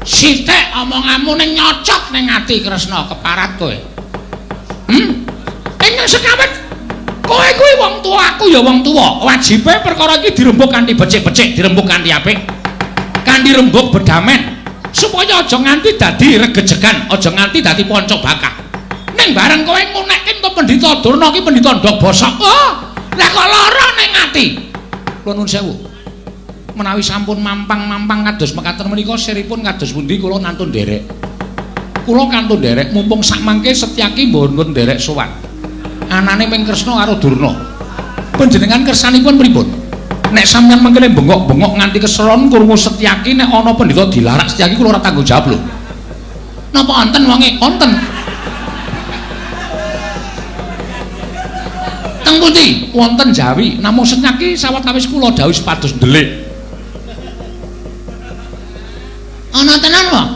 Sithik omonganmu ning nyocok ning ati Kresna keparat kowe. Ing sekawit kowe kuwi wong tuwa, aku ya wong tuwa. Wajibe perkara iki dirembuk kanthi becik-becik, dirembuk kanthi apik. Kanthi rembug bedamen supaya aja nganti dadi regejegan, aja nganti dadi panca bakah. Ning bareng kowe ngunekke to Pendhita Durna ki Pendhita ndok bosok. Oh, lah kok lara ning ati. Kula nuwun sewu. Menawi sampun mampang-mampang kados mekaten menika siripun kados pundi kula nantun nderek. Kula kantun nderek mumpung sak mangke Setyaki mboten nderek sowan. Anane Ming Kresna karo Durna. Panjenengan kersanipun pripun? Nek sampeyan mengkene bengok-bengok nganti keselon krungu Setyaki nek ana pendhita dilarak Setyaki kula ora tanggung jawab lho. Napa wonten wonge? Wonten. Teng pundi? Wonten Jawi. Namung Setyaki sawetawis kula dawuh sepados ndelik. Ana tenan wae.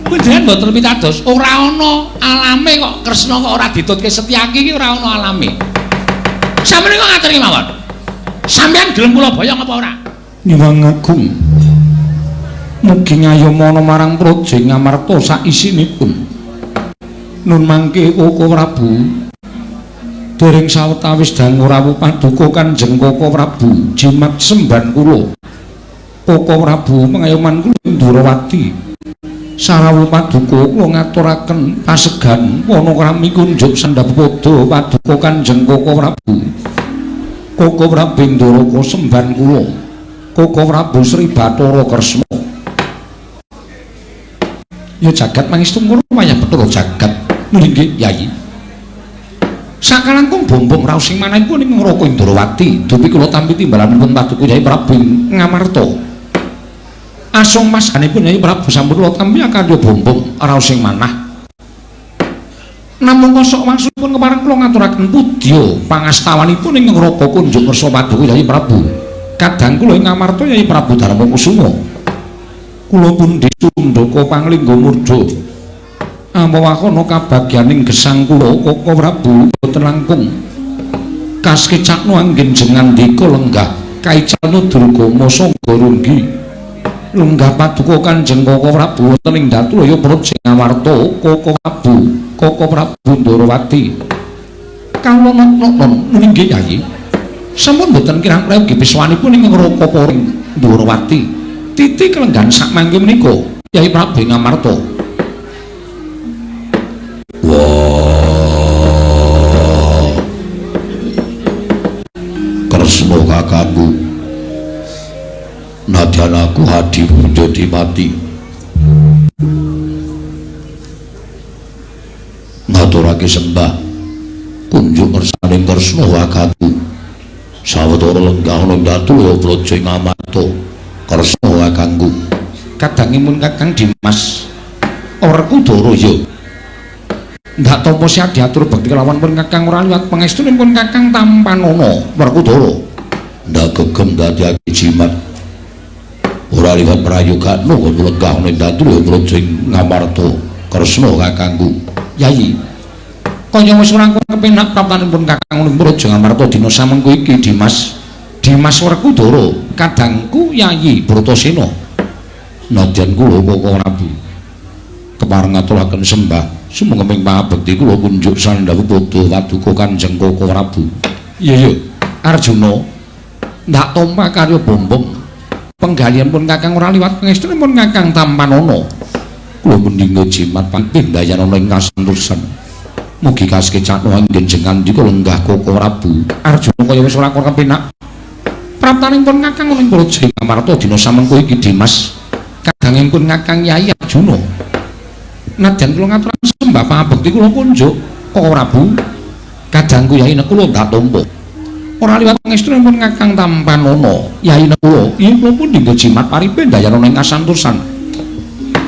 Panjenengan mboten pitados, ora ana alame kok Kresna kok ora ditutke Setyaki iki ora ana alame. Sampeyan kok ngatur iki mawon. Sampeyan gelem kula boyong apa ora? Nyuwun agung. Mugi ngayomana marang Praja Ngamarta sak isinipun. Nun mangke Koko Prabu dereng sawetawis dangu rawuh paduka Kanjeng Koko Prabu jimat semban kula. Koko Prabu pengayoman kula Durawati. Sarawuh paduka kula ngaturaken pasegan wana krami kunjuk sandhapada paduka Kanjeng Koko Prabu. Koko Prabu Ndoraka semban kula. Koko Prabu Sri Bathara Kresna. Ya jagat mangestu ngono wayah Bathara jagat. Nggih, Yayi. Sakalangkung bombong raos sing manahipun ing Ngraka Indrawati, dupi kula tampi timbalanipun paduka Yayi Prabu Ngamarta. Asung maskanipun Yayi Prabu sampun kula tampi akarya bombong raos sing manah. Namung kosok wangsipun kepareng kula ngaturaken pudya pangastawanipun ing Ngraka kunjuk ngersa paduka Yayi Prabu. Kadang kula ing Ngamarta Yayi Prabu Darma Kusuma. Kula pun disundaka panglingga murda. Ampawakono kabagyaning gesang kula Koko Prabu boten langkung kaskecakno anggen jengan dika lenggah kaicalna Durgama sangga runggi lenggah paduka Kanjeng Koko Prabu wonten ing Datulaya Praja Ngamarta. Koko Prabu Ndorowati kawula nok-nok nggih Yayi sampun boten kirang-kirang ugi piswanipun ing Ngraka Paring Ndorowati titi kelenggan sak mangke menika Yayi Prabu Ngamarta. Wah, Kresna kakangku, nadyan aku hadir menjadi mati. Ngaturake sembah kunjuk ngersaning Kresna kakangku. Sawetara lenggah ning Datulaya Praja Ngamarta. Kresna kakangku, kadangipun Kakang Dimas Werkudara ya. Ndak tampa siat diatur bekti kelawan pun Kakang ora liwat pangestunipun Kakang Tampanana Werkudara. Ndak gegem dadiake jimat ora liwat prayogana lenggah ning Datulaya Praja Ngamarta. Kresna kakangku. Yayi, kaya wis ora kepenak praptanipun Kakang ning Praja Ngamarta dina samengko iki Dimas Werkudara kadangku Yayi Bratasena. Nadyan kula Koko Prabu kepareng ngaturaken sembah sumenging pangabekti kula kunjuk sandhawuh padha paduka Kanjeng Koko Prabu. Iya Arjuna ndak tampa karya bombong penggalianipun Kakang ora liwat pangestunipun Kakang Tampanana. Kula mendhinga jimat pindhayanana ing kasentosan. Mugi kaskecakno anggen jengan dika lenggah Koko Prabu. Arjuna kaya wis ora kepenak praptanipun Kakang ing Praja Ngamarta dina samengko iki Dimas kadangipun Kakang Yayi Arjuna. Nadyan kula ngaturaken sembah pangabekti kula kunjuk Koko Prabu kadangku Yayi nek kula ndak tampa ora liwat pangestunipun Kakang Tampanana. Yayi nek kula iya kula pun dinggo jimat paripendhayanana ing kasantosan.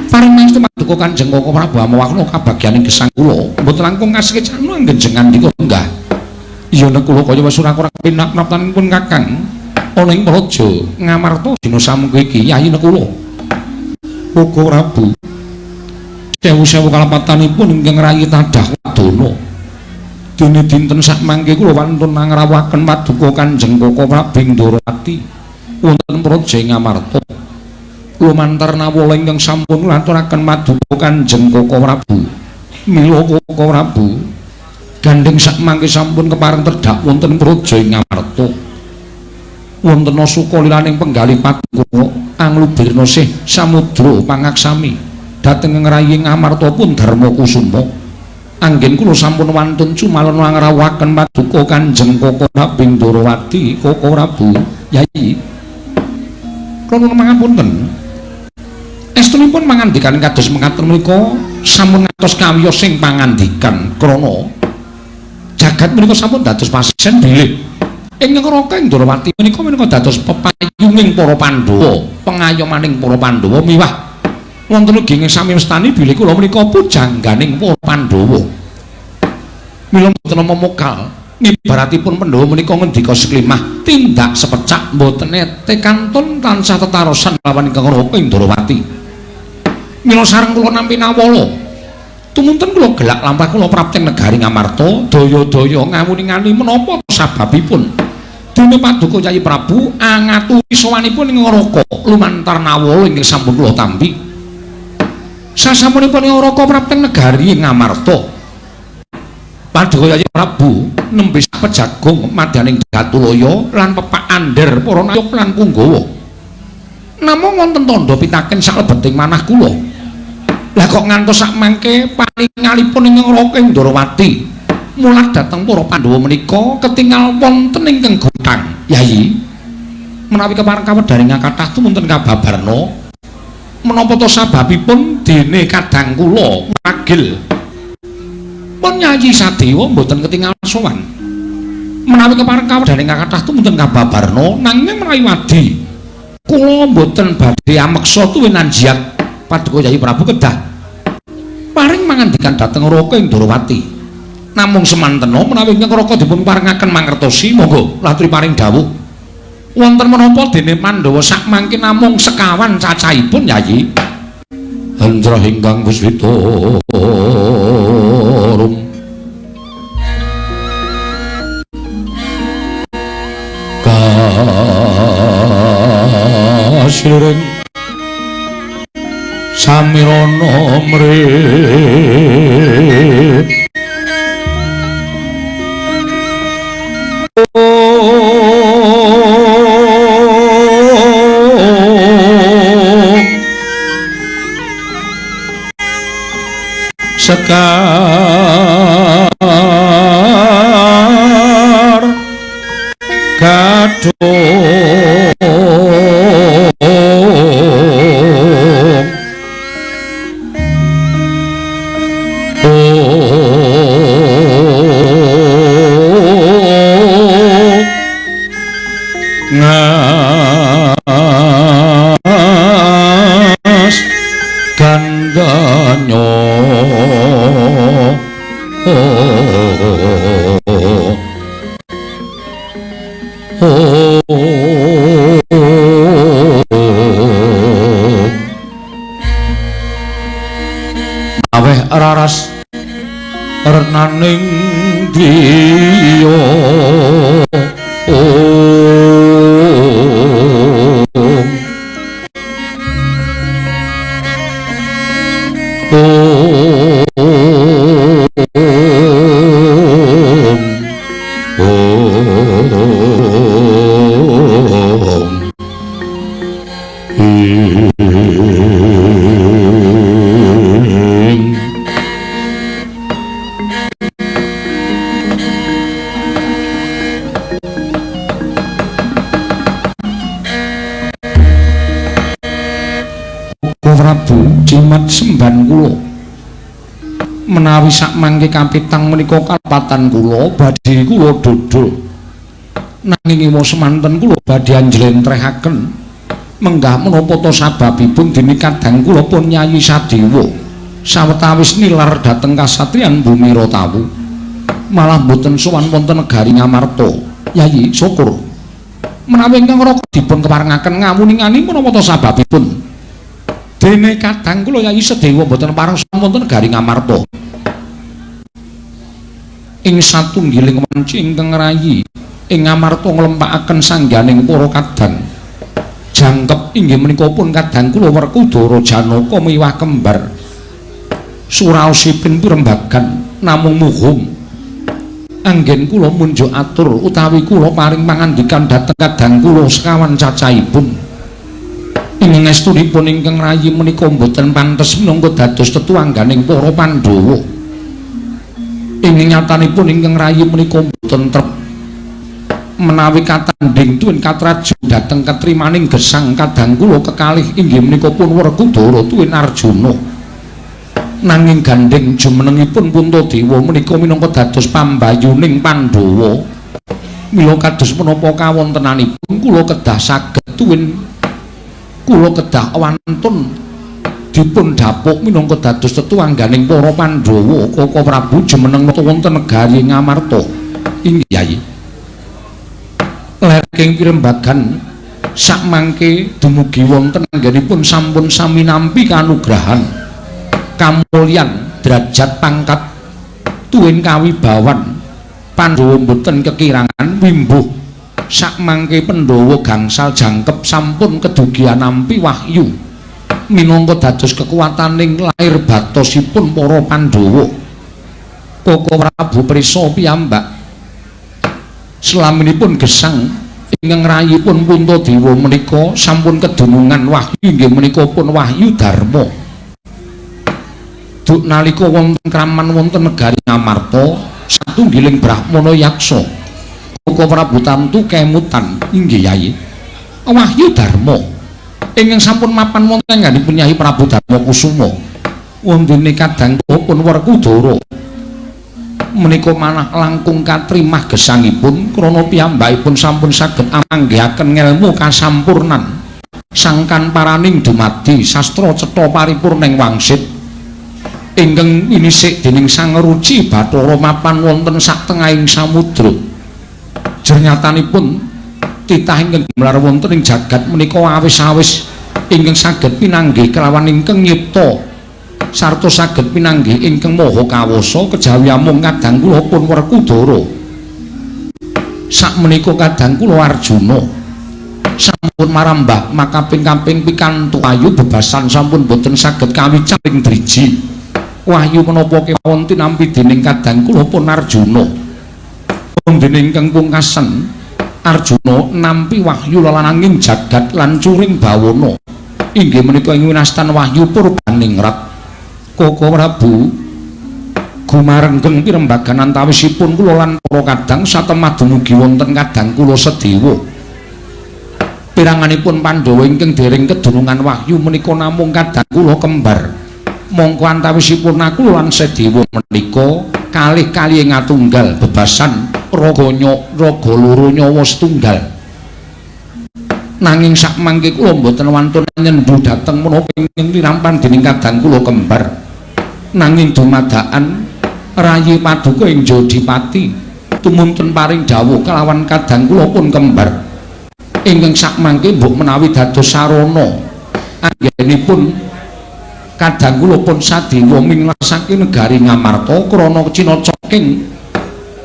Paring pangestu paduka Kanjeng Koko Prabu amawakna kabagyaning gesang kula mboten langkung kasekecakno anggen jengan dika lenggah. Iya nek kula kaya wis ora kepenak praptanipun Kakang ana ing Praja Ngamarta dina samengko iki. Yayi nek kula Koko Prabu sewu-sewu kalapatanipun ingkang rayi tadah wadana. Dene dinten sak mangke kula wantun ngrawuhaken paduka Kanjeng Koko Prabu Ndorowati wonten Praja Ngamarta. lumantar nawala ingkang sampun ngaturaken maduka Kanjeng Koko Prabu mila Koko Prabu gandeng sak mangke sampun kepareng tedhak wonten praja ing Ngamarta wonten sukaliraning penggalih paduka anglubirna sih samudra pangaksami dhateng ngrayi Ngamarta pun Darma Kusuma anggen kula sampun wantun cumalana ngrawuhaken paduka Kanjeng Koko Prabu Ndarawati Koko Prabu Yayi kula mangapunten estunipun mangandikan kados mekaten menika sampun ngantos kawiyos sing pangandikan krana jagat menika sampun dados pasisen bilih ingkang Raka Ndarawati menika dados pepayunging para Pandhawa pengayomaning para Pandhawa miwah wonten ugi ing sami mestani bilih kula menika pujangganing para Pandhawa mila mboten momokal ibaratipun Pandhawa menika ngendika seklimah tindak sepecak mboten nete kantun tansah tetarosan lawan ingkang Raka Ndarawati mila sareng kula nampi nawala tumunten kula gelak lampah kula prapting negari Ngamarta daya-daya ngawuning-ani menapa sababipun dene paduka Yayi Prabu angaturi sowanipun ing Raka lumantar nawala inggih sampun kula tampi sasampunipun ing Raka prapting negari Ngamarta paduka Yayi Prabu nembe pejagung madyaning Gatulaya lan pepak ander para nayok lan Punggawa namung wonten tandha pitaken saklebeting manah kula lah kok ngantos sak mangke paningalipun ing Raka Ndarawati mulat dhateng para Pandhawa menika ketingal wonten ingkang gotang Yayi menawi kepareng kawedharing kathah tumunten kababarna menapa to sababipun dene kadang kula magil pun Yayi Sadewa mboten ketingal sowan menawi kepareng kawedharing kathah tumunten kababarna nanging menawi wadi kula mboten badhe ameksa tuwinan jiat paduka Yayi Prabu kedah paring mangandikan dhateng Raka Ndarawati namung semantena menawi ingkang Raka dipun paringaken mangertosi monggo latri paring dawuh wonten menapa dene Pandhawa sak mangke namung sekawan cacahipun Yayi Andra ingkang Wiswitarum kasiring samirana mrip sekar kadung ngas gandanya aweh raras renaning diya Prabu jimat semban kula menawi sak mangke kapitang menika kalpatan kula badhe kula dodol nanging imo semanten kula badhe anjlentrehaken menggah menapa to sababipun dene kadang kula pun Yayi Sadewa sawetawis nilar dhateng kasatriyan bumi Rotawu malah boten sowan wonten negari Ngamarta Yayi syukur menawi ingkang Raka dipun keparengaken ngawuning-ani menapa to sababipun dene kadang kula Yayi Sadewa mboten pareng wonten negari Ngamarta ing satunggiling wanci ingkang rayi ing Ngamarta nglempakaken sangganing para kadang jangkep inggih menika pun kadang kula Werkudara Janaka miwah kembar suraosipun pirembagan namung muhung anggen kula munjuk atur utawi kula paring pangandikan dhateng kadang kula sekawan cacahipun ing estunipun ingkang rayi menika boten pantes minangka dados tetuangganing para Pandhawa ing nyatanipun ingkang rayi menika boten trep menawi katanding tuwin katraju dhateng katrimaning gesang kadang kula kekalih inggih menika pun Werkudara tuwin Arjuna nanging gandeng jumenengipun Puntadewa menika minangka dados pambayuning Pandhawa mila kados menapa kawontenanipun kula kedah saged tuwin kula kedah wantun dipun dapuk minangka dados tetuangganing para Pandhawa Kaka Prabu jumeneng wonten negari Ngamarta inggih Yayi lerking pirembagan sakmangke dumugi wonten anggenipun sampun sami nampi kanugrahan kamulyan derajat pangkat tuwin kawibawan Pandhawa mboten kekirangan wimbuh sakmangke Pandhawa gangsal jangkep sampun kedugian nampi wahyu minangka dados kekuwataning lair batosipun para Pandhawa Kaka Prabu prisa piyambak selaminipun gesang ingkang rayipun Puntadewa menika sampun kedunungan wahyu inggih menika pun wahyu dharma duk nalika wonten kraman wonten negari Ngamarta satunggiling brahmana yaksa Kaka Prabu tamtu kemutan inggih Yayi wahyu dharma ingkang sampun mapan wonten ngganipun Nyai Prabu Darma Kusuma wondene kadang pun Werkudara menika manah langkung katrimah gesangipun krana piyambakipun sampun saged amanggihaken ngelmu kasampurnan sangkan paraning dumadi sastra cetha paripurning wangsit ingkang inisik dening Sang Ruci Bathara mapan wonten satengahing samudra jernyatanipun titah ingkang gumelar wonten ing jagat menika awis-awis ingkang saged pinanggih kelawan ingkang nyipta sarta saged pinanggih ingkang maha kawasa kejawi amung kadang kula pun Werkudara sakmenika kadang kula Arjuna sampun marambah makaping-kaping pikantuk ayu bebasan sampun boten saged kawicaring driji wahyu menapa kemawon tinampi dening kadang kula pun Arjuna dene ingkang pungkasen Arjuna nampi wahyu lelananging jagat lan curing bawana inggih menika ing winastan wahyu Purbaningrat Kaka Prabu gumarenggeng pirembagan antawisipun kula lan para kadang satemah dumugi wonten kadang kula Sedewa piranganipun Pandhawa ingkang dereng kedunungan wahyu menika namung kadang kula kembar mongko antawisipun aku lan Sedewa menika kalih-kalih ngatunggal bebasan raga loro nyawa setunggal nanging sakmangke kula mboten wantun nyendhu dhateng menapa ingkang pirampan dening kadang kula kembar nanging dumadakan rayi paduka ing Jodipati tumunten paring dawuh kelawan kadang kula pun kembar ingkang sakmangke mbok menawi dados sarana anggenipun kadang kula pun Sadewa minglasake negari Ngamarta krana cinacaking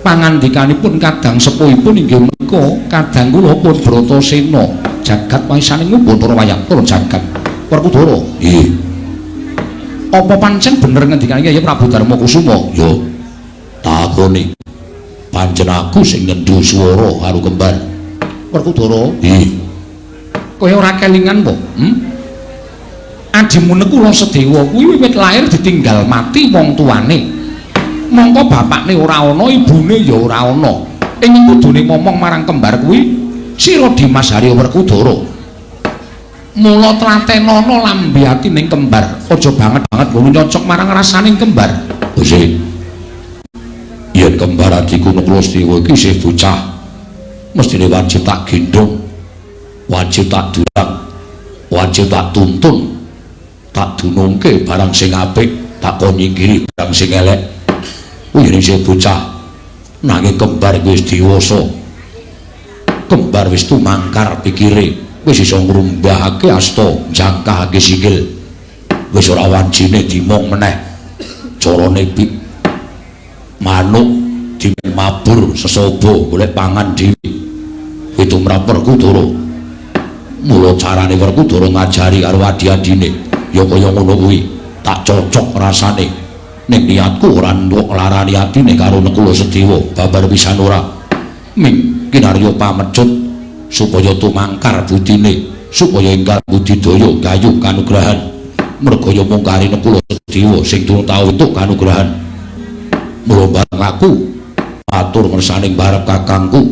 pangandikanipun kadang sepuhipun inggih menika kadang kula pun Bratasena jagat waisaning Bathara Wayangkara jagat Werkudara nggih apa pancen bener ngendikane Kyai Prabu Darma Kusuma ya takoni pancen aku sing ngendhu swara karo kembar Werkudara nggih kowe ora kelingan po adimu kula Sedewa kuwi wiwit lair ditinggal mati wong tuane mongko bapakne ora ana ibune ya ora ana ing kudune ngomong marang kembar kuwi sira Dimas Harya Werkudara mula tlatenono lambe atining kembar aja banget-banget ngono nyocok marang rasaning kembar Gusti yen kembar adiku kula Sedewa iki isih bocah mestine wajib tak gendong wajib tak dulang wajib tak tuntun tak dunungke barang sing apik tak kon nyinggiri barang sing elek yen isih bocah nanging kembar wis dewasa kembar wis tumangkar pikire wis iso ngrumbahake asta jangkahake sikil wis ora wancine dimong meneh carane manuk dimen mabur sesaba golek pangan dhewe itu mrap Werkudara Mula carane Werkudara ngajari karo adi-adine ya kaya ngono kuwi tak cocok rasane ning niatku ora entuk larani atine karo Nekula Sedewa babar pisan ora ming kinarya pamecut supaya tumangkar budine supaya enggal budidaya gayuh kanugrahan merga ya mung kari Nekula Sedewa sing durung tau entuk kanugrahan mula bareng aku matur ngersaning barep kakangku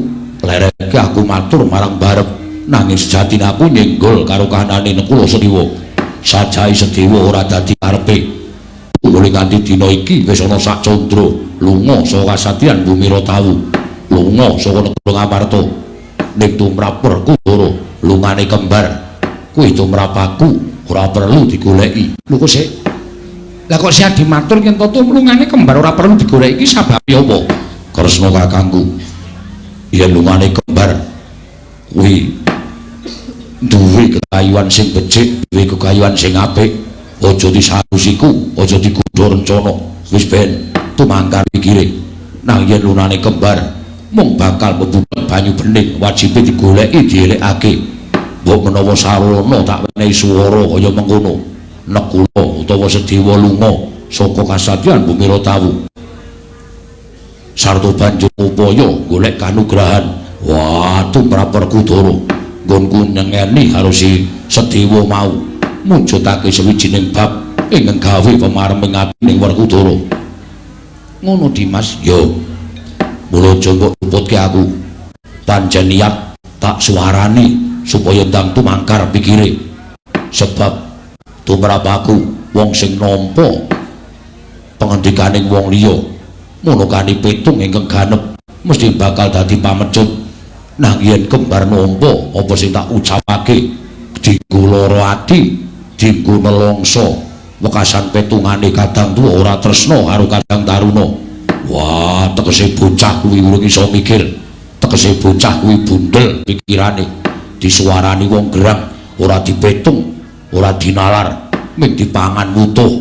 lereke aku matur marang barep nanging sejatine aku nyenggol karo kahanane Nekula Sedewa sajahe Sedewa ora dadi karepe mulai nganti dina iki wis ana sak condra lunga saka kasatyan Bumira Tawu lunga saka negara Ngamarta ning tumrap Werkudara lungane kembar kuwi tumrap aku ora perlu digoleki lho kok sik lah kok sik dimatur yen to lungane kembar ora perlu digoleki iki sababe apa Kresna kakangku yen lungane kembar kuwi duwe kekayuan sing becik duwe kekayuan sing apik aja disarusiku aja digodha rencana wis ben tumangkar pikire nang yen lunane kembar mung bakal mbutuh banyu bening wajibe digoleki dielekake mbok menawa sarana tak wenehi swara kaya mengkono Nekula utawa Sedewa lunga saka kasatyan Bumira Tawu sarta banjur upaya golek kanugrahan wah tumrap Werkudara nggonku nyengeni karo si Sedewa mau mujudake sawijining bab ingkang gawe pamarming atining Werkudara ngono Dimas yo mula aja mbok luputke aku pancen niat tak suarani supaya ndang tumangkar pikire sebab tumrap aku wong sing nampa pangendikaning wong liya munukani pitung ingkang ganep mesti bakal dadi pamecut nang yen kembar nampa apa sing tak ucapake dienggo lara ati dienggo nelongso wekasan petungane kadang tuwa ora tresna karo kadang taruna wah tegese bocah kuwi urung iso mikir tegese bocah kuwi bundel pikirane disuarani wong gerang ora dipetung ora dinalar ming dipangan wutuh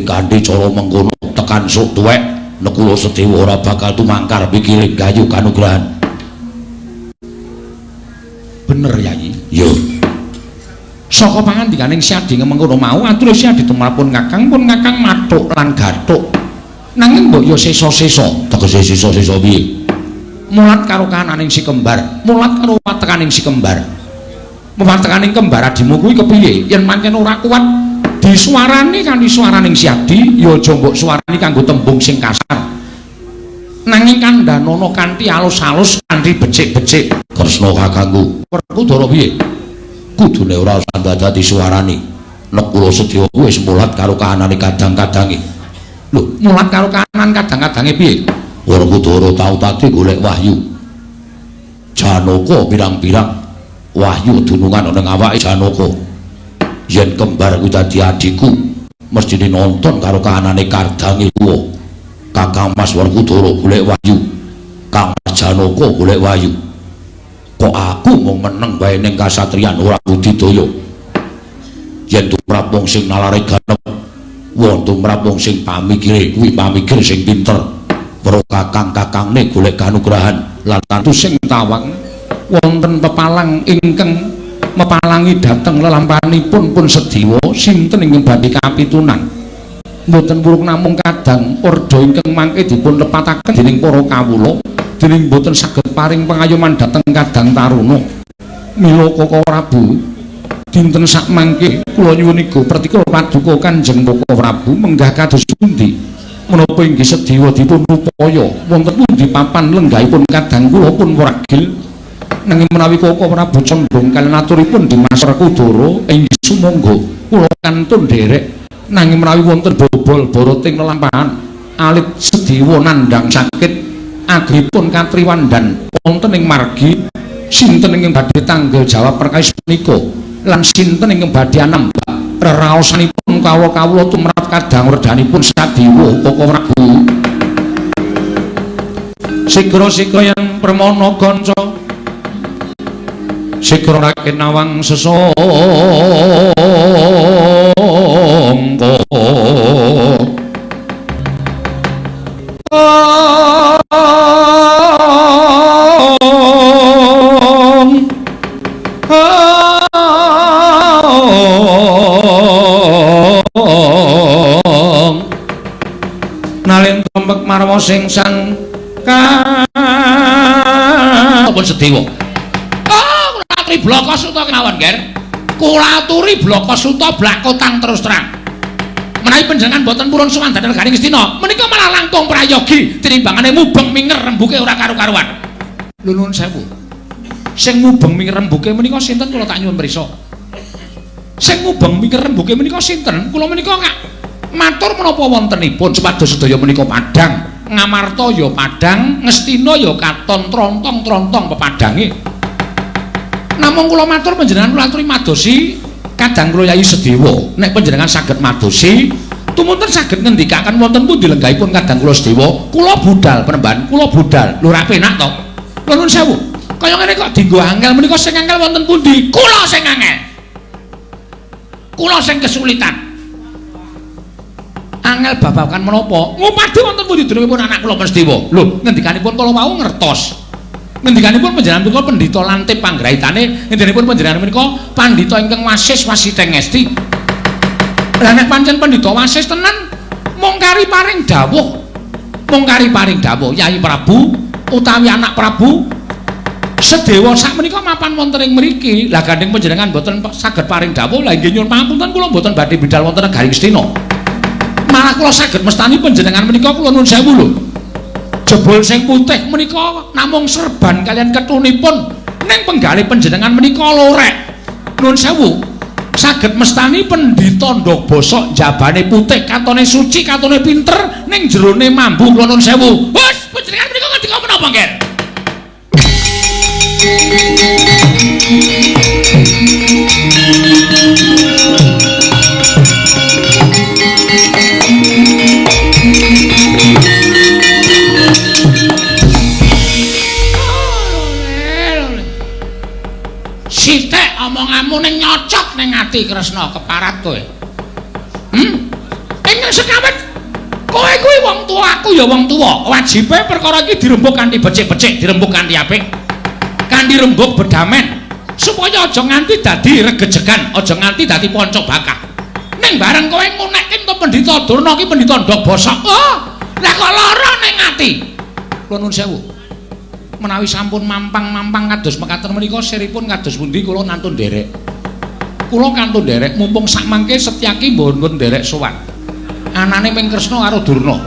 kanthi cara mengkono tekan sok tuwek Nekula Sedewa ora bakal tumangkar pikire gayuh kanugrahan bener Yayi yo saka pangandikaning Si Adi mengkono mau atur Si Adi tumrapun Kakang pun Kakang mathuk lan gathuk nanging mbok yo sesa-sesa tegese sesa-sesa piye mulat karo kananing si kembar mulat karo watekaning si kembar watekaning kembar adimu kuwi kepiye yen pancen ora kuat disuarani kanthi suaraning Si Adi ya aja mbok suarani kanggo tembung sing kasar nanging kandhanono kanthi alus-alus kanthi becik-becik Kresna kakangku Werkudara piye kudune ora usah dadi suarani Nekula Sedewa wis mulat karo kahanane kadang-kadange lho mulat karo kahanan kadang-kadange piye Werkudara tau tadi golek wahyu Janaka pirang-pirang wahyu dunungan ana ing awake Janaka yen kembar kuwi dadi adikku mesti nonton karo kahanane kardange tuwa Kakang Mas Werkudara golek wahyu Kang Mas Janaka golek wahyu kok aku mung meneng bae ning kasatriyan ora budidaya yen tumrap wong sing nalare ganep wong tumrap wong sing pamikire kuwi pamikir sing pinter weruh kakang-kakangne golek kanugrahan lan tantu sing tawang wonten pepalang ingkang mepalangi dhateng lelampahanipun pun Sedewa sinten ingkang badhe kapitunan mboten purung namung kadang ordo ingkang mangke dipun lepataken dening para kawula dening mboten saged paring pangayoman dhateng kadang taruna mila Koko Prabu dinten sak mangke kula nyuwun iga pratika paduka Kanjeng Koko Prabu menggah kados pundi menapa inggih Sedewa dipun upaya wonten pundi papan lenggahipun kadang kula pun wargil nanging menawi Koko Prabu condong kaliyan aturipun Dimas Werkudara inggih sumangga kula kantun derek nanging menawi wonten bobol boroting lelampahan alit Sedewa nandhang sakit agipun katriwandan wonten ing margi sinten ingkang badhe tanggel jawab perkawis punika lan sinten ingkang badhe anambak reraosanipun kawula tumrap kadang werdanipun Sedewa Koko Prabu sigra-sigra yen permana kanca sigra raket nawang sesangka marwa sing sangka apa Sedewa. Oh, kula aturi bloko suta kemawon, Ger. Kula aturi bloko suta blakotang terus terang. Menawi panjenengan boten purun sowan dhateng Garing Astina, menika malah langkung prayogi tinimbangane mubeng minger rembuke ora karu-karuan. Lho nuwun sewu. Sing mubeng minger rembuke menika sinten kula tak nyuwun prisa. Sing mubeng minger rembuke menika sinten? Kula menika matur menapa wontenipun supados sedaya menika padhang. Ngamarta ya padhang, Ngastina ya katon trontong-trontong pepadhange. Namung kula matur panjenengan kula aturi madosi kadang kula Yayi Sedewa, nek panjenengan saged madosi, tumunten saged ngendikaken wonten pundi lenggahipun kadang kula Sedewa, kula budal penemban, kula budal. Lho ra penak to. Lha nuwun sewu. Kaya ngene kok dienggo angel menika sing angel wonten pundi? Kula sing angel. Kula sing kesulitan. Angel babagan menapa? Ngupadi wonten pundi dunungipun anak kula Sedewa. Lho, ngendikanipun kala wau ngertos. Ngendikanipun panjenengan menika pendhita lantip panggraitane, ngendikanipun panjenengan menika pandhita ingkang wasis wasiteng ngesti. Lah nek pancen pendhita wasis tenan, mung kari paring dawuh. Mung kari paring dawuh Yai Prabu utawi anak Prabu Sedewa sakmenika mapan wonten ing mriki. Lah gandeng panjenengan boten saged paring dawuh, lah nggih nyuwun pangapunten kula boten badhe bidhal wonten Garing Astina. Malah kula saged mestani panjenengan menika kula nuwun sewu lho. Jebul sing putih menika namung serban kalian ketunipun ning penggalih panjenengan menika lorek. Nuwun sewu. Saged mestani pendhita ndok bosok jabane putih, katone suci, katone pinter ning jerone mambu kula nuwun sewu. Wes panjenengan menika ngendika menapa, Nger? Sithik omonganmu ning nyocok ning ati Kresna keparat kowe. Ing sekawit kowe kuwi wong tuwa, aku ya wong tuwa. Wajibe perkara iki dirembug kanthi becik-becik, dirembug kanthi apik. Kanthi rembug bedamen supaya aja nganti dadi regejegan, aja nganti dadi panca bakah. Ning bareng kowe ngunekke to Pendhita Durna iki pendhita ndok bosok. Oh, lah kok lara ning ati. Kula nuwun sewu. Menawi sampun mampang-mampang kados mekaten menika siripun kados pundi kula nantun nderek. Kula kantun nderek mumpung sak mangke Setyaki mboten nderek sowan. Anane Ming Kresna karo Durna.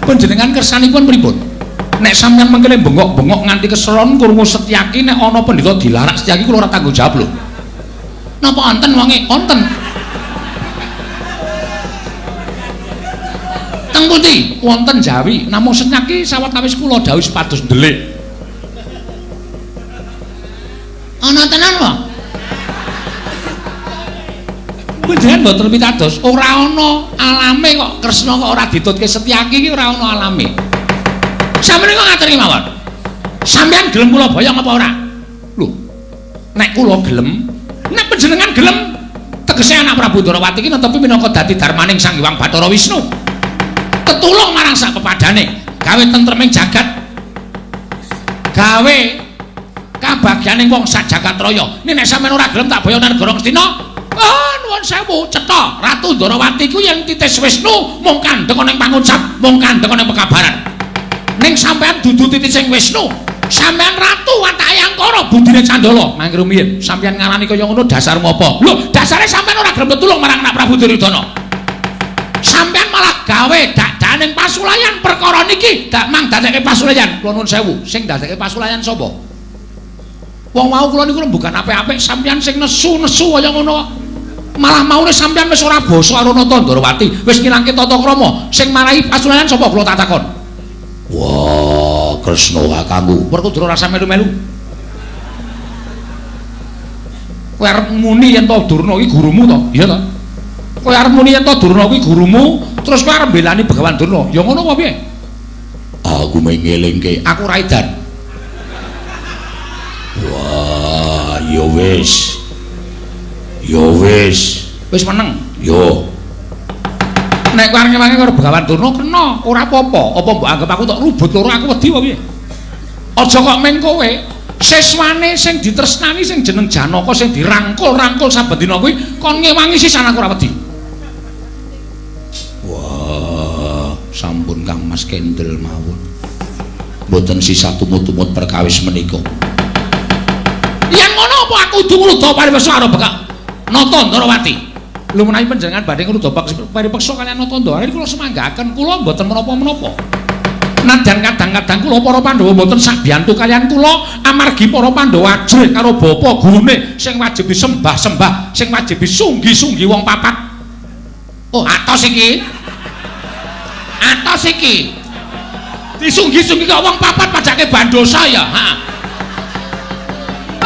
Panjenengan kersanipun pripun? Nek sampeyan mengkene bengok-bengok nganti keselon krungu Setyaki nek ana pendhita dilarak Setyaki kula ora tanggung jawab lho. Napa wonten wonge? Wonten. Teng pundi? Wonten Jawi. Namung Setyaki sawetawis kula dawuh sepados ndelik. Ana tenan wae. Panjenengan mboten pitados, ora ana alame kok Kresna kok ora ditutke Setyaki iki ora ana alame. Sampeyan kok ngaturi mawon. Sampeyan gelem kula boyong apa ora? Lho. Nek kula gelem, nek panjenengan gelem, tegese anak Prabu Darawati iki netepi minangka dadi darmaning Sang Hyang Bathara Wisnu. Tetulung marang sak pepadane, gawe tentreming jagat. Gawe kabagyaning wong sak jagat raya. Nek sampeyan ora gelem tak boyo nang Negara Ngastina. Oh, nuwun sewu, cetha Ratu Darawati ku yen titis Wisnu mung kandheng ning pangucap, mung kandheng ning pekabaran. Ning sampeyan dudu titising Wisnu. Sampeyan ratu watake angkara budine Candala. Mangke rumiyin, sampeyan ngarani kaya ngono dasar ngopo? Lho, dasare sampeyan ora gelem tulung marang anak Prabu Duryudana. Sampeyan malah gawe dadaning pasulayan perkara niki, dak mang dadekke pasulayan. Kula nuwun sewu, sing dadekke pasulayan sapa? Wong wau kula niku bukan apik-apik, sampeyan sing nesu-nesu kaya ngono. Malah maune sampeyan wis ora basa karo Nata Ndarawati, wis ngilangke tata krama. Sing marahi pasulayan sapa kula tak takon? Wah, Kresna kakangku. Werkudara rasa melu-melu. Kowe arep muni yen to Durna iki gurumu to? Iya to? Kowe arep muni yen to Durna kuwi gurumu, terus kowe arep mbelani Begawan Durna. Ya ngono apa piye? Aku mengelingke, aku ora edan. Wah, ya wis. Ya wis. Wis meneng. Yo. Nek kowe arep ngewangi karo Begawan Durna kena, ora apa-apa. Apa mbok anggap aku tok rubut loro aku wedi apa piye? Aja kok meng kowe siswane sing ditresnani sing jeneng Janaka sing dirangkul-rangkul saben dina kuwi kon ngewangi sisan aku ora wedi. Wah, sampun Kang Mas Kendel mawon. Mboten sisa tumut-tumut perkawis menika. Yen ngono apa aku kudu ngruda paripeksa karo Bekak Nata Ndarawati. Lho menawi panjenengan badhe ngruda paripeksa kaliyan Nata Ndarawati kula semanggaken kula mboten menapa-menapa. Nadyan kadang-kadang kula para Pandhawa mboten sakbiyantu kaliyan kula amargi para Pandhawa ajrih karo bapa gurune sing wajib disembah-sembah, sing wajib disunggi-sunggi wong papat. Oh, atos iki. Atos iki. Disunggi-sunggi kok wong papat pajake bandosa ya. Ha.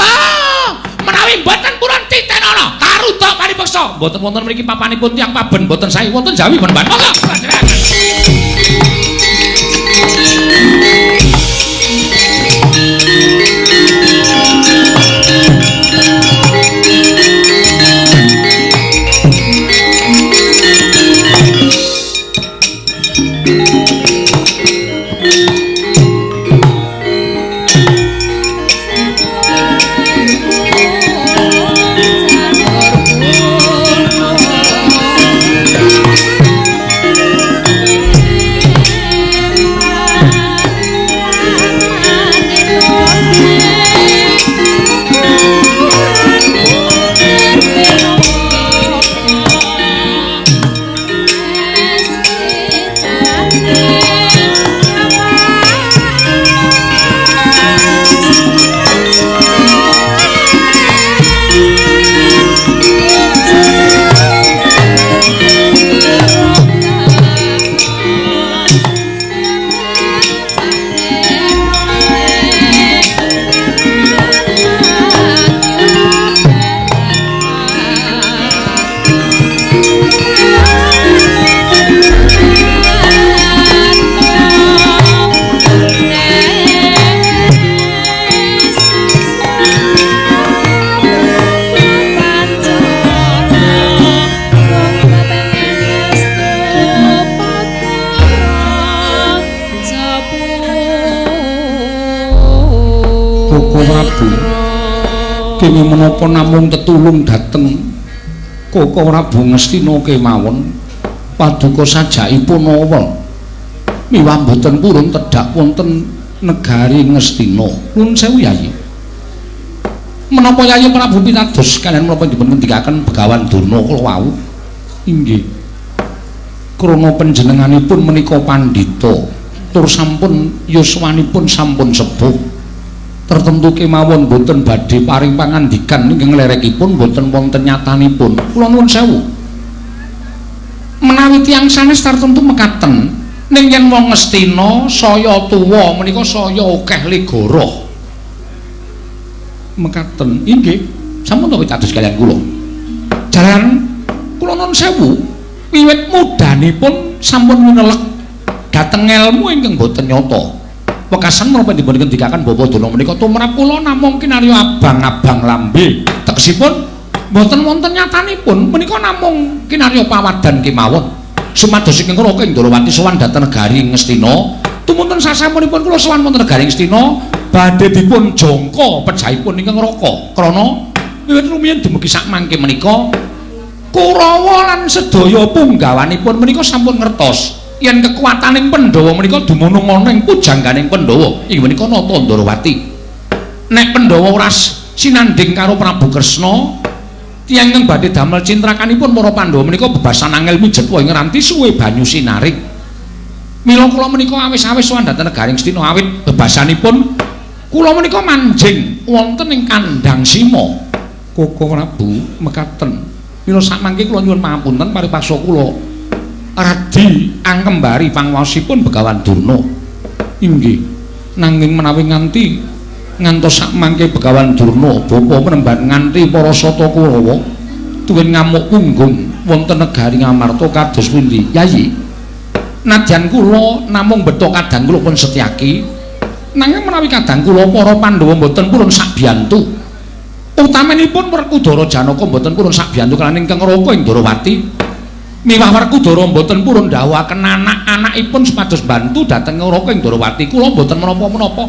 Ah, menawi mboten purun titenono karuda paripeksa. Mboten wonten mriki papanipun tiyang paben mboten sae wonten Jawi ben ban. Monggo. Kene menapa namung tetulung dhateng Koko Prabu Ngastina kemawon paduka sajakipun awal miwah boten purun tedhak wonten negari Ngastina. Nuwun sewu Yayi. Menapa Yayi Prabu pitados kaliyan menapa dipun ngendikaken Begawan Durna kula wau? Inggih. Krana panjenenganipun menika pandhita tur sampun yuswanipun sampun sepuh. Tertentu kemawon boten badhe paring pangandikan ingkang lerekipun boten wonten nyatanipun. Kula nuwun sewu. Menawi tiyang sanes tertentu mekaten ning yen wong Ngastina saya tuwa menika saya akeh legara. Mekaten inggih sampun to pitados kaliyan kula. Jalan kula nuwun sewu wiwit mudanipun sampun minelek dhateng ilmu ingkang boten nyata. Wekasan menapa dipun ngendikaken Bapak Durna menika tumrap kula namung kinarya abang-abang lambe. Tegesipun mboten wonten nyatanipun menika namung kinarya pawadan kemawon. Sumados ing Raka Ndarawati sowan dhateng negari Ngastina, tumunten sasampunipun kula sowan wonten negari Ngastina badhe dipun jangka pejahipun ingkang Raka. Krana wiwit rumiyin dumugi sak mangke menika Kurawa lan sedaya punggawanipun menika sampun ngertos yen kekuataning Pandhawa menika dumunung ana ing pujangganing Pandhawa inggih menika Nata Ndarawati. Nek Pandhawa ora sinanding karo Prabu Kresna, tiyang ingkang badhe damel cintrakanipun para Pandhawa menika bebasan angel mijet wae nganti suwe banyu sinaring. Mila kula menika awis-awis sowan dhateng negari Ngastina awit bebasanipun kula menika manjing wonten ing kandhang Sima. Koko Prabu mekaten. Mila sakmangke kula nyuwun pangapunten paripaksa kula radi angkembari pangwaosipun Begawan Durna. Inggih. Nanging menawi ngantos sakmangke Begawan Durna bapa menemban nganti para sata Kurawa tuwin ngamuk punggung wonten negari Ngamarta kados pundi? Yayi. Nadyan kula namung betha kadang kula pun Setyaki, nanging menawi kadang kula para Pandhawa mboten purun sakbiyantu. Utamanipun Werkudara Janaka mboten purun sakbiyantu kaliyan ingkang Raka Ndarawati. Miwah Werkudara mboten purun ndhawuhaken anak-anakipun supados bantu dhateng Raka Ndarawati. Kula mboten menapa-menapa.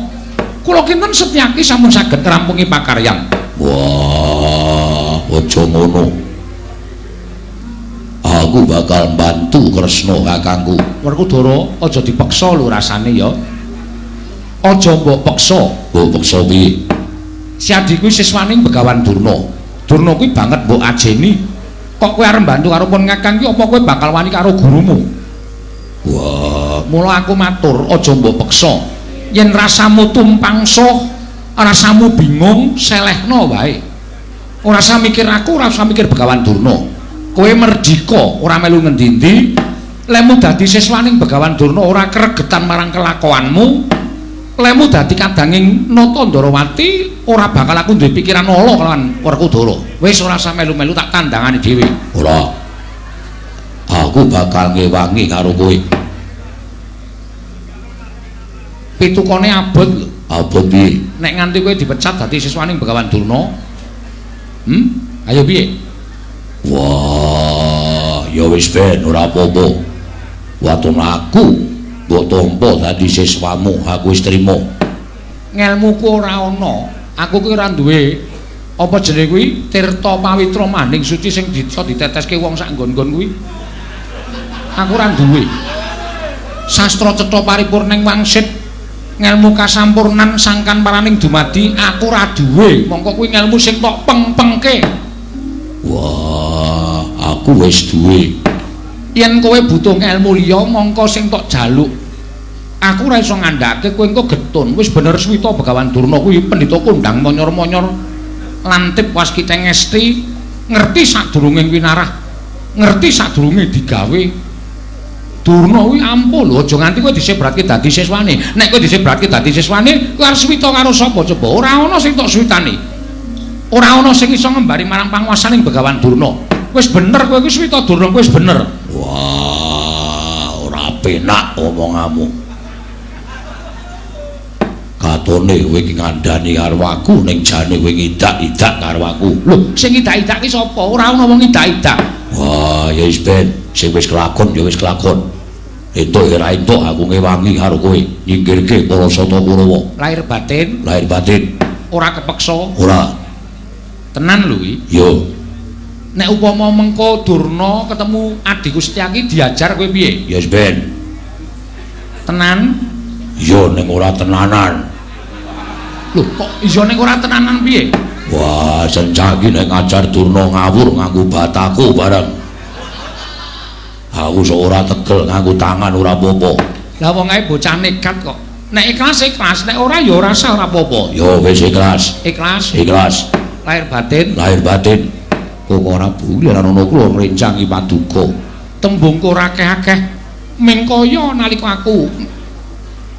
Kula kinten Setyaki sampun saged ngrampungi pakaryan. Wah, aja ngono. Aku bakal bantu Kresna kakangku. Werkudara aja dipeksa lho rasane ya. Aja mbok peksa. Mbok peksa piye? Si Adi kuwi siswaning Begawan Durna. Durna kuwi banget mbok ajeni. Kok kowe arep bantu karo pun Kakang ki apa kowe bakal wani karo gurumu? Wah, mula aku matur aja mbok peksa. Yen rasamu tumpangsa, rasamu bingung, selehno wae. Ora usah mikir aku, ora usah mikir Begawan Durna. Kowe merdika, ora melu ngendi-endi. Lemu dadi siswaning Begawan Durna ora kregetan marang kelakuanmu. Lemu dadi kadanging Nata Ndarawati ora bakal aku duwe pikiran ala kelawan Werkudara. Wis ora usah melu-melu tak tandangane dhewe. Ora. Aku bakal ngewangi karo kowe. Pitukane abot lho. Abot piye? Nek nganti kowe dipecat dadi siswaning Begawan Durna. Ayo piye? Wah, ya wis ben ora apa-apa. Waton aku mbok tampa dadi siswamu, aku wis trima. Ngelmuku ora ana. Aku kuwi ora duwe apa jenenge kuwi tirta pawitra maning suci sing bisa diteteske wong sak nggon-nggon kuwi. Aku ora duwe. Sastra cetha paripurning wangsit, ngelmu kasampurnan sangkan paraning dumadi aku ora duwe. Mongko kuwi ngelmu sing tok peng-pengke. Wah, aku wis duwe. Yen kowe butuh ilmu liya mongko sing tok jaluk. Aku ora iso ngandhake kowe engko getun. Wis bener Swita Begawan Durna kuwi pendhita kondang monyor-monyor lantip waskite ngesti, ngerti sadurunge winarah, ngerti sadurunge digawe. Durna kuwi ampuh lho, aja nganti kowe disebratke dadi siswane. Nek kowe disebratke dadi siswane, kowe arep Swita karo sapa coba? Ora ana sing tok switane. Ora ana sing iso ngembari marang panguwasaning Begawan Durna. Wis bener kowe kuwi Swita Durna wis bener. Wah, ora penak omonganmu. Katone kowe iki ngandani karo aku ning jane kowe ngidak-idak karo aku. Lho, sing ngidak-idak ki sapa? Ora ana wong ngidak-idak. Wah, ya wis ben, sing wis kelakon ya wis kelakon. Entuk ora entuk aku ngewangi karo kowe, nyinggirke para Sata Kurawa. Lahir batin? Lahir batin. Ora kepeksa? Ora. Tenan lho iki? Yo. Nek upama mengko Durna ketemu Adi Kustyaki diajar kowe piye? Ya wis ben. Tenan? Iya ning ora tenanan. Lho kok iso ning ora tenanan piye? Wah, senjaki nek ngajar Durna ngawur nganggo bataku bareng. Aku sok ora tegel nganggo tangan ora apa-apa. Lah wong ae bocah nekat kok. Nek ikhlas ikhlas, nek ora ya ora usah ora apa-apa. Ya wis ikhlas. Ikhlas. Ikhlas. Lahir batin? Lahir batin. Kok ora buli ana kula ngrencangi paduka. Tembungku ora akeh-akeh mengkaya nalika aku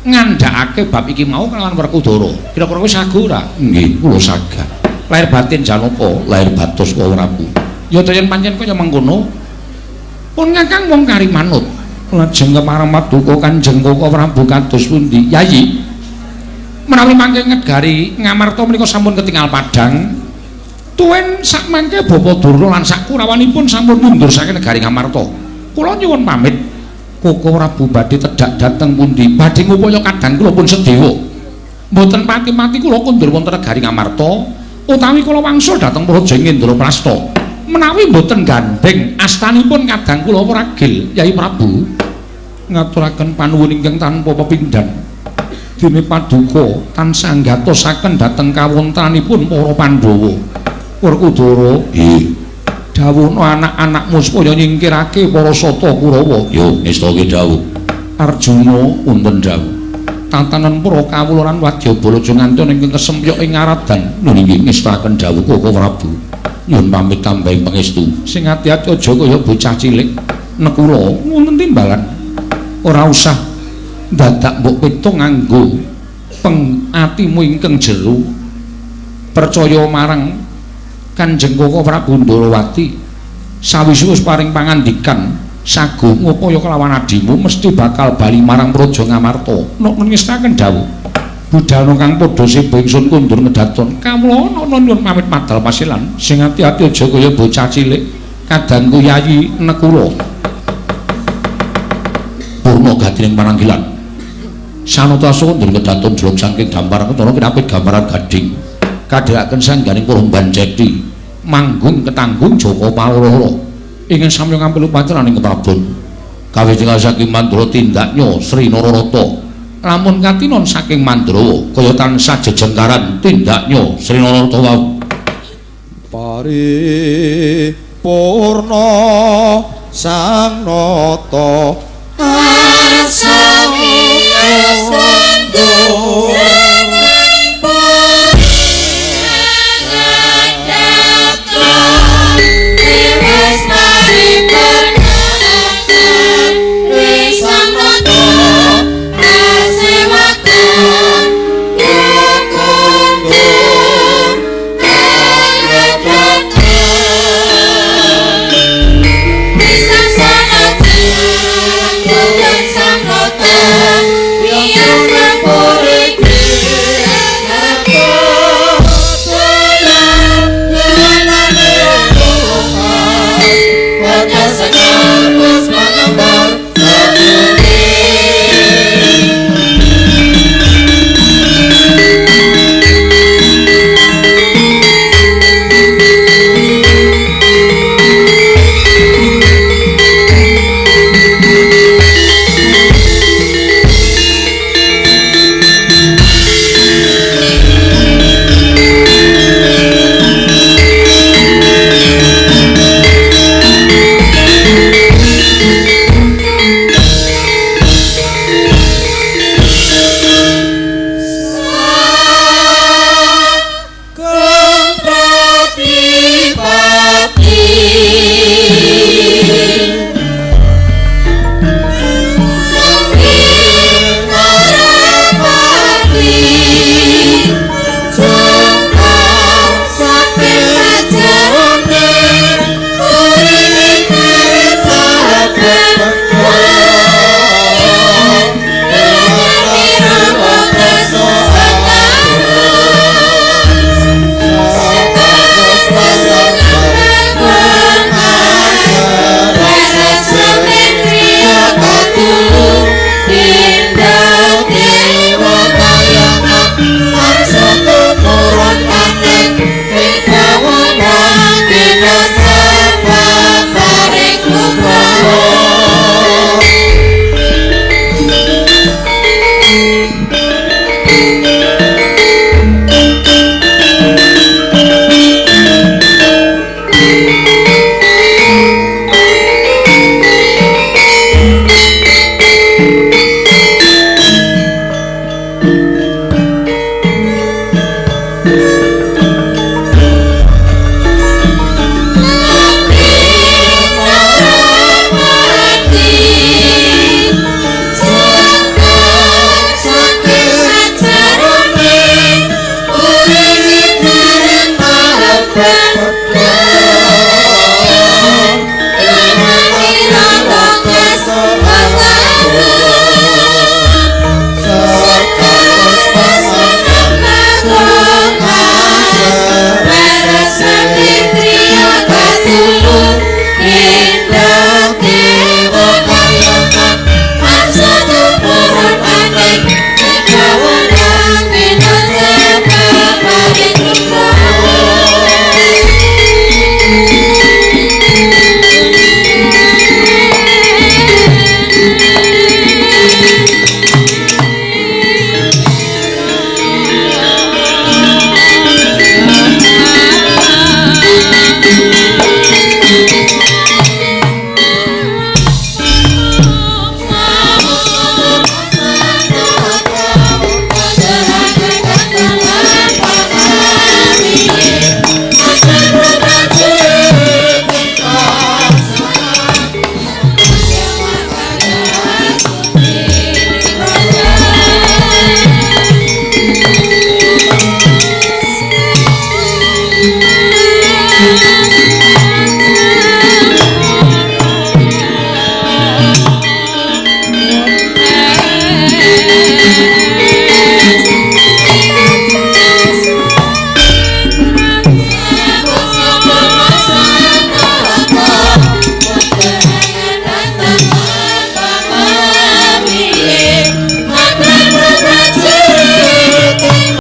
ngandhakake bab iki mau kelawan Werkudara. Kira-kira wis sagu ora? Nggih, kula saged. Lahir batin janapa? Lahir batos wae Prabu. Ya to yen pancen kaya mengkono. Pun Kakang wong kari manut. Lajeng kepareng paduka Kanjeng Koko Prabu kados pundi? Yayi. Menawi mangke ngegari Ngamarta menika sampun ketingal padhang. Tuwin sak mangke Bapa Durna lan sak kurawanipun sampun mundur saking negari Ngamarta. Kula nyuwun pamit. Koko Prabu badhe tedhak dhateng pundi? Badhe ngupaya kadang kula pun sedewa. Mboten pati-pati kula kondur wonten negari Ngamarta utawi kula wangsul dhateng Praja Indraprasta. Menawi mboten gandeng astanipun kadang kula pragil Yai Prabu ngaturaken panuwun ingkang tanpa pepindhan. Dene paduka tansah nggatosaken dhateng kawontenanipun para Pandhawa. Werkudara, nggih. Dawuhna anak-anakmu supaya nyingkirake para Sata Kurawa. Yo, ngestake dawuh. Arjuna wonten dawuh. Tatanan para kawularan Wadyabala aja nganti ingkang kesempyok ing ngaradan. Lho nggih ngestaken dawuh Koko Prabu. Nyuwun pamit tambahing pangestu. Sing ati-ati aja kaya bocah cilik. Nekula wonten timbalan. Ora usah dadak mbok pitung nganggo pengatimu ingkang jero. Percaya marang Kanjeng Koko Prabu Ndarawati sawise wis paring pangandikan sagu ngupaya kelawan adimu mesti bakal bali marang Praja Ngamarta. Nek ngestaken dawuh budal kang padha sebo ingsun kundur ngedaton kawula ana nyuwun pamit madal pasilan sing ati-ati aja kaya bocah cilik kadangku Yayi Nekula. Purna gatining pananggilan sanata kundur ngedaton jlog saking gambar ketara kinapit gambaran gading kadhekaken sangganing Purban Ceti manggung ketanggung Joko Paloro ingin samya ngampil upacara ning keprabon kawijengan saking Mandura tindaknya Sri Nararata lamun katinon saking Mandura kaya tansah jejengkaran tindaknya Sri Nararata wau paripurna sang nata asami sanggo